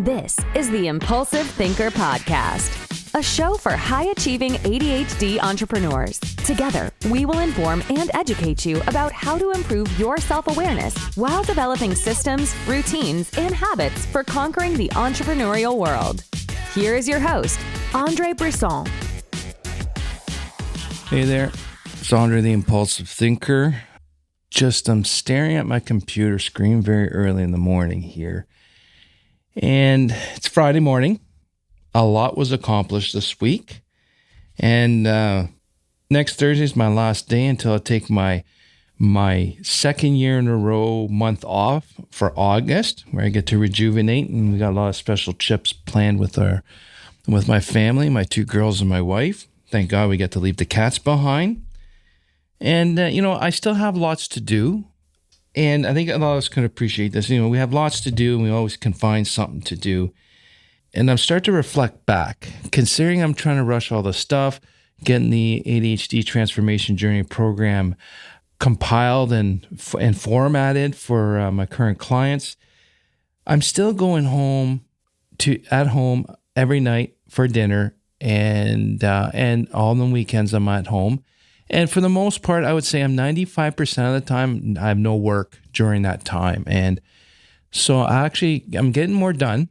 This is the Impulsive Thinker Podcast, a show for high-achieving ADHD entrepreneurs. Together, we will inform and educate you about how to improve your self-awareness while developing systems, routines, and habits for conquering the entrepreneurial world. Here is your host, André Brisson. Hey there, it's André the Impulsive Thinker. I'm staring at my computer screen very early in the morning here. And it's Friday morning. A lot was accomplished this week. And next Thursday is my last day until I take my second year in a row month off for August, where I get to rejuvenate. And we got a lot of special trips planned with my family, my two girls and my wife. Thank God we get to leave the cats behind. And, I still have lots to do. And I think a lot of us can appreciate this. We have lots to do and we always can find something to do. And I'm starting to reflect back, considering I'm trying to rush all the stuff, getting the ADHD Transformation Journey program compiled and formatted for my current clients. I'm still going at home every night for dinner and all the weekends I'm at home. And for the most part, I would say I'm 95% of the time, I have no work during that time. And so I'm getting more done,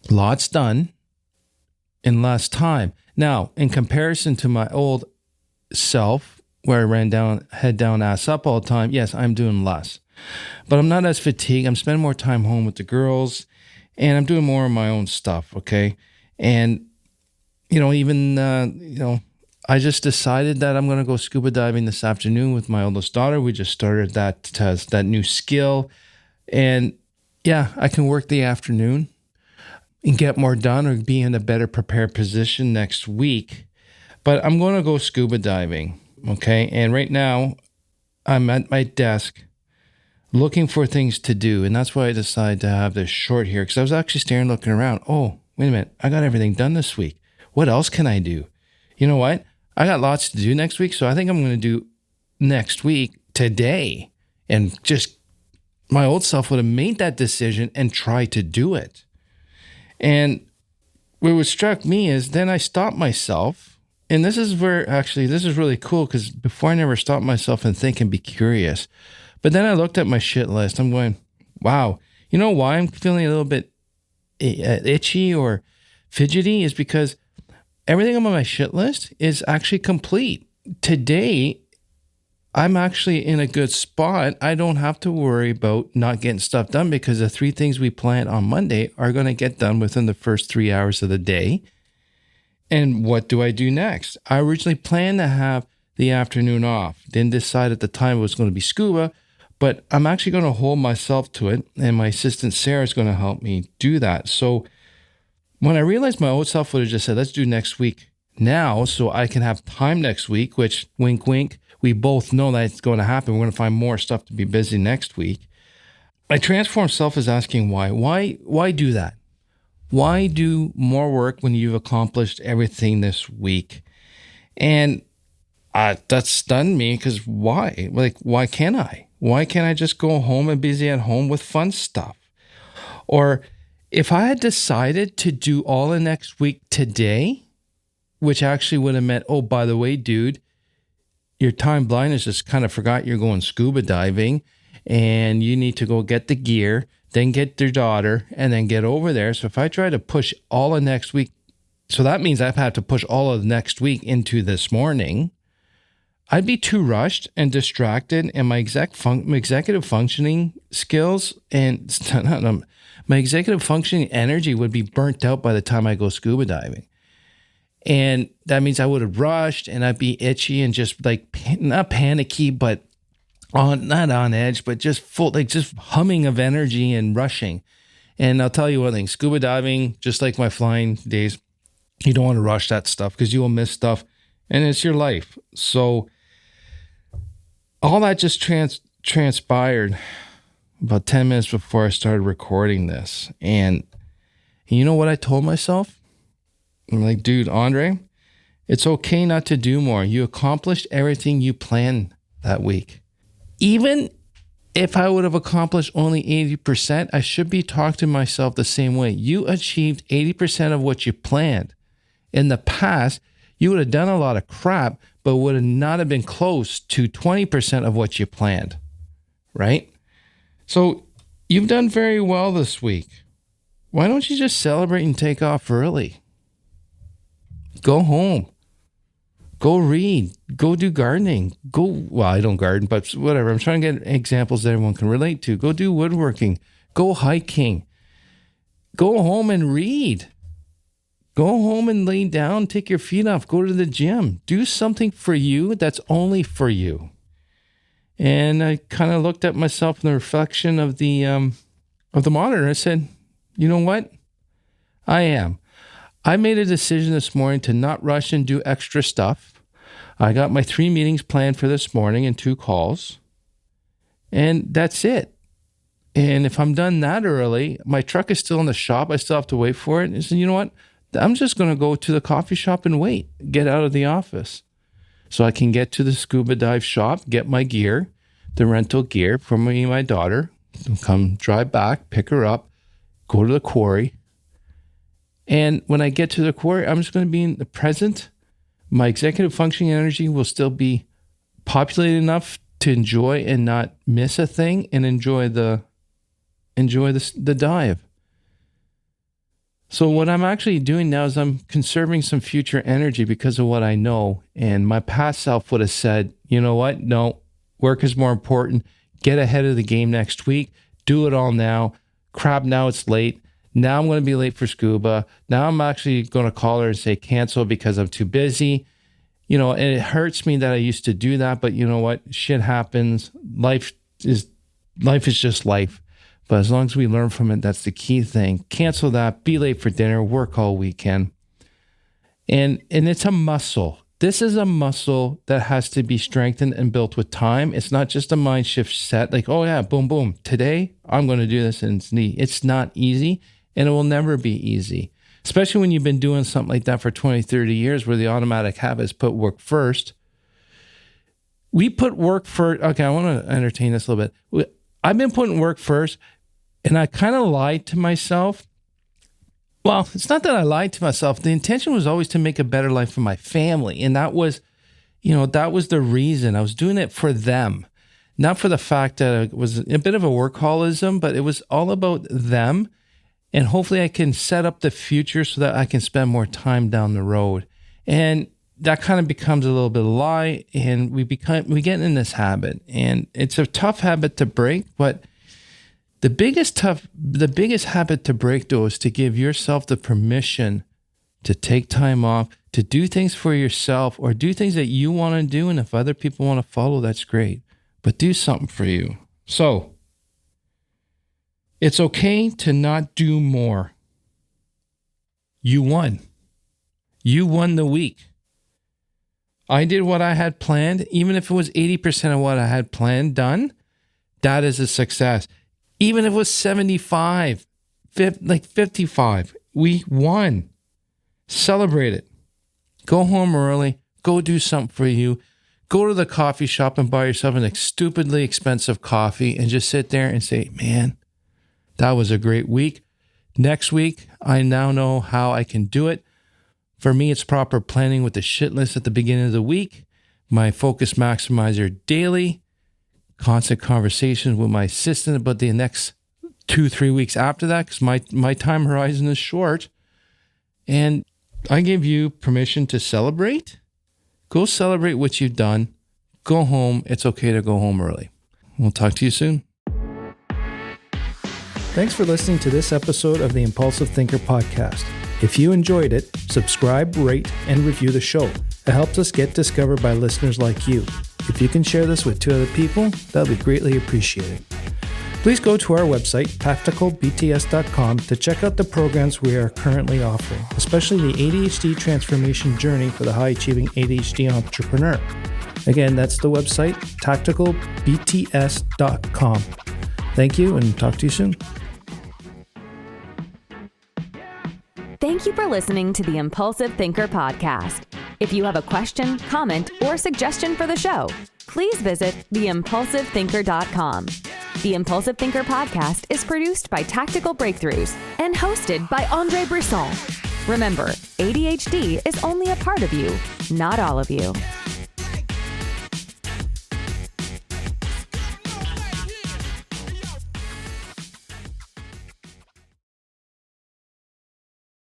lots done in less time. Now, in comparison to my old self, where I ran head down, ass up all the time, yes, I'm doing less. But I'm not as fatigued. I'm spending more time home with the girls, and I'm doing more of my own stuff, okay? And, I just decided that I'm going to go scuba diving this afternoon with my oldest daughter. We just started that new skill. And yeah, I can work the afternoon and get more done or be in a better prepared position next week. But I'm going to go scuba diving, okay? And right now, I'm at my desk looking for things to do. And that's why I decided to have this short here, because I was actually looking around. Oh, wait a minute. I got everything done this week. What else can I do? You know what? I got lots to do next week, so I think I'm going to do next week today. And just my old self would have made that decision and tried to do it. And what struck me is then I stopped myself. And this is really cool, because before I never stopped myself and think and be curious. But then I looked at my shit list. I'm going, wow, you know why I'm feeling a little bit itchy or fidgety is because everything on my shit list is actually complete. Today, I'm actually in a good spot. I don't have to worry about not getting stuff done because the 3 things we planned on Monday are going to get done within the first 3 hours of the day. And what do I do next? I originally planned to have the afternoon off. Didn't decide at the time it was going to be scuba, but I'm actually going to hold myself to it. And my assistant Sarah is going to help me do that. So when I realized my old self would have just said, let's do next week now so I can have time next week, which, wink, wink, we both know that's going to happen. We're going to find more stuff to be busy next week. I transformed self as asking why. Why do that? Why do more work when you've accomplished everything this week? And that stunned me because why? Why can't I? Why can't I just go home and busy at home with fun stuff? Or if I had decided to do all the next week today, which actually would have meant, oh, by the way, dude, your time blindness just kind of forgot you're going scuba diving and you need to go get the gear, then get your daughter, and then get over there. So if I try to push all of next week, so that means I've had to push all of next week into this morning, I'd be too rushed and distracted, and my executive functioning skills and my executive functioning energy would be burnt out by the time I go scuba diving. And that means I would have rushed and I'd be itchy and just not panicky, but not on edge, but just full, just humming of energy and rushing. And I'll tell you one thing, scuba diving, just like my flying days, you don't want to rush that stuff because you will miss stuff and it's your life. So all that just transpired about 10 minutes before I started recording this. And you know what I told myself? I'm like, dude, Andre, it's okay not to do more. You accomplished everything you planned that week. Even if I would have accomplished only 80%, I should be talking to myself the same way. You achieved 80% of what you planned. In the past, you would have done a lot of crap, but would have not have been close to 20% of what you planned, right? So you've done very well this week. Why don't you just celebrate and take off early? Go home. Go read. Go do gardening. Well, I don't garden, but whatever. I'm trying to get examples that everyone can relate to. Go do woodworking. Go hiking. Go home and read. Go home and lay down, take your feet off, go to the gym. Do something for you that's only for you. And I kind of looked at myself in the reflection of the monitor. I said, you know what? I made a decision this morning to not rush and do extra stuff. I got my 3 meetings planned for this morning and 2 calls. And that's it. And if I'm done that early, my truck is still in the shop. I still have to wait for it. And I said, you know what? I'm just going to go to the coffee shop and wait, get out of the office so I can get to the scuba dive shop, get my gear, the rental gear for me and my daughter, come drive back, pick her up, go to the quarry. And when I get to the quarry, I'm just going to be in the present. My executive functioning energy will still be populated enough to enjoy and not miss a thing and enjoy the dive. So what I'm actually doing now is I'm conserving some future energy because of what I know. And my past self would have said, you know what? No, work is more important. Get ahead of the game next week. Do it all now. Crap, now it's late. Now I'm going to be late for scuba. Now I'm actually going to call her and say cancel because I'm too busy. You know, and it hurts me that I used to do that. But you know what? Shit happens. Life is just life. But as long as we learn from it, that's the key thing. Cancel that, be late for dinner, work all weekend. And it's a muscle. This is a muscle that has to be strengthened and built with time. It's not just a mind shift set like, oh yeah, boom, boom. Today, I'm going to do this and it's neat. It's not easy and it will never be easy. Especially when you've been doing something like that for 20, 30 years where the automatic habit is put work first. We put work first. Okay, I want to entertain this a little bit. I've been putting work first. And I kind of lied to myself. Well, it's not that I lied to myself. The intention was always to make a better life for my family. And that was the reason. I was doing it for them. Not for the fact that it was a bit of a workaholism, but it was all about them. And hopefully I can set up the future so that I can spend more time down the road. And that kind of becomes a little bit of a lie. And we get in this habit. And it's a tough habit to break, but the biggest habit to break, though, is to give yourself the permission to take time off, to do things for yourself or do things that you want to do. And if other people want to follow, that's great. But do something for you. So it's okay to not do more. You won. You won the week. I did what I had planned. Even if it was 80% of what I had planned done, that is a success. Even if it was 75, 55, we won. Celebrate it. Go home early. Go do something for you. Go to the coffee shop and buy yourself a stupidly expensive coffee and just sit there and say, man, that was a great week. Next week, I now know how I can do it. For me, it's proper planning with the shit list at the beginning of the week. My focus maximizer daily. Constant conversations with my assistant about the next 2-3 weeks after that because my time horizon is short. And I give you permission to celebrate. Go celebrate what you've done. Go home. It's okay to go home early. We'll talk to you soon. Thanks for listening to this episode of the Impulsive Thinker podcast. If you enjoyed it, subscribe, rate, and review the show. It helps us get discovered by listeners like you. If you can share this with 2 other people, that'll be greatly appreciated. Please go to our website, tacticalbts.com, to check out the programs we are currently offering, especially the ADHD transformation journey for the high-achieving ADHD entrepreneur. Again, that's the website, tacticalbts.com. Thank you, and talk to you soon. Thank you for listening to the Impulsive Thinker podcast. If you have a question, comment, or suggestion for the show, please visit theimpulsivethinker.com. The Impulsive Thinker podcast is produced by Tactical Breakthroughs and hosted by André. Remember, ADHD is only a part of you, not all of you.